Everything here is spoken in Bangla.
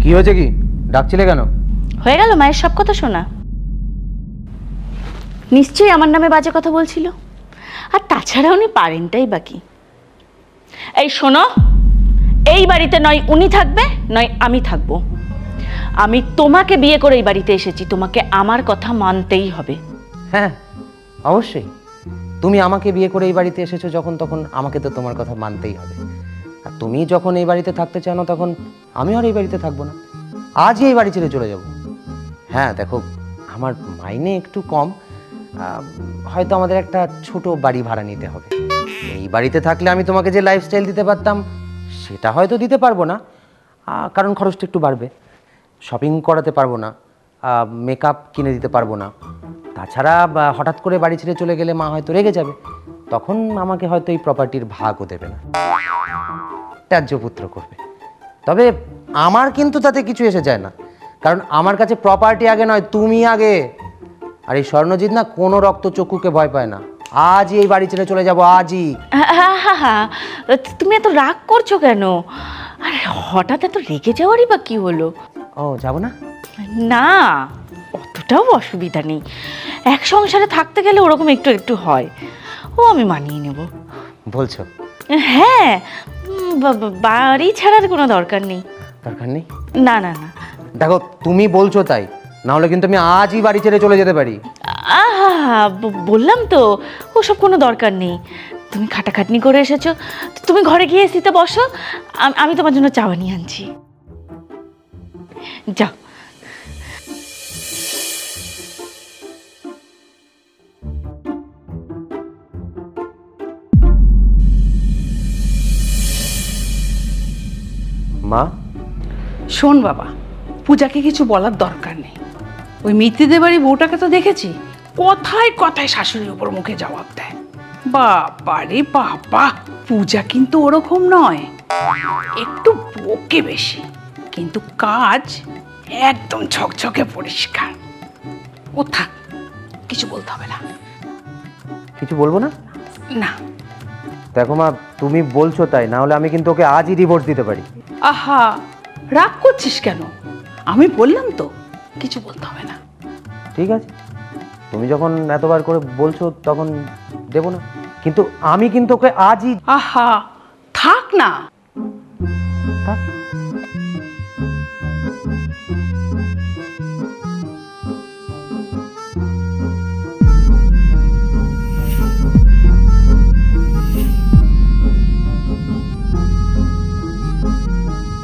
কি হয়েছে, কি ডাকছিলে কেন? হয়ে গেল মায়ের সব কথা শোনা? নিশ্চয়ই আমার নামে বাজে কথা বলছিল। আর তাছাড়া উনি পারেনটাই বাকি। এই শোনো, এই বাড়িতে নয় উনি থাকবে নয় আমি থাকবো। আমি তোমাকে বিয়ে করে এই বাড়িতে এসেছি, তোমাকে আমার কথা মানতেই হবে। হ্যাঁ অবশ্যই, তুমি আমাকে বিয়ে করে এই বাড়িতে এসেছো যখন, তখন আমাকে তো তোমার কথা মানতেই হবে। আর তুমি যখন এই বাড়িতে থাকতে চাও না, তখন আমি আর এই বাড়িতে থাকবো না, আজই এই বাড়ি ছেড়ে চলে যাব। হ্যাঁ দেখো, আমার মাইনে একটু কম, হয়তো আমাদের একটা ছোট বাড়ি ভাড়া নিতে হবে। এই বাড়িতে থাকলে আমি তোমাকে যে লাইফস্টাইল দিতে পারতাম সেটা হয়তো দিতে পারবো না, কারণ খরচটা একটু বাড়বে। শপিং করাতে পারবো না, মেকআপ কিনে দিতে পারবো না। তাছাড়া হঠাৎ করে বাড়ি ছেড়ে চলে গেলে মা হয়তো রেগে যাবে, তখন আমাকে হয়তো এই প্রপার্টির ভাগও দেবে না, ত্যায্যপুত্র করবে। তবে আমার কিন্তু তাতে কিছু এসে যায় না, কারণ আমার কাছে প্রপার্টি আগে নয়, তুমি আগে। আর এই স্বর্ণজিৎ না কোনো রক্তচক্ষুকে ভয় পায় না। আজই এই বাড়ি ছেড়ে চলে যাব, আজই। তুমি এত রাগ করছো কেন? আরে হঠাৎ এত রেগে যাওয়ারই বা কি হলো? ও যাবো না? না, অতটাও অসুবিধা নেই। এক সংসারে থাকতে গেলে ওরকম একটু একটু হয়, ও আমি মানিয়ে নেব। বলছো? হ্যাঁ, বাড়ি ছাড়ার কোনো দরকার নেই। দরকার নেই? না না না। দেখো তুমি বলছো তাই, না হলে কিন্তু আমি আজই বাড়ি ছেড়ে চলে যেতে পারি। আহা, বললাম তো ওসব কোনো দরকার নেই। তুমি খাটাখাটনি করে এসেছো, তুমি ঘরে গিয়ে এসিতে বসো, আমি তোমার জন্য চা বানিয়ে আনছি। যাও। মা, শোন বাবা, পূজাকে কিছু বলার দরকার নেই। ওই মিত্তিদের বাড়ি বউটাকে তো দেখেছি, কথায় কথায় শাশুড়ির উপর মুখে জবাব দেয়। বাবা রে বাবা, পূজা কিন্তু ওরকম নয়, একটু বকে বেশি, কিন্তু কাজ একদম ঝকঝকে পরিষ্কার। ও থাক, কিছু বলতে হবে না। কিছু বলবো না? না। দেখো মা, তুমি বলছো তাই, না হলে আমি কিন্তু ওকে আজই ডিভোর্স দিতে পারি। আহা, রাগ করছিস কেন? আমি বললাম তো, কিছু বলতে হবে না। ঠিক আছে, তুমি যখন এতবার করে বলছো তখন দেবো না, কিন্তু আমি কিন্তু ওকে আজই। আহা, থাক না। থাক।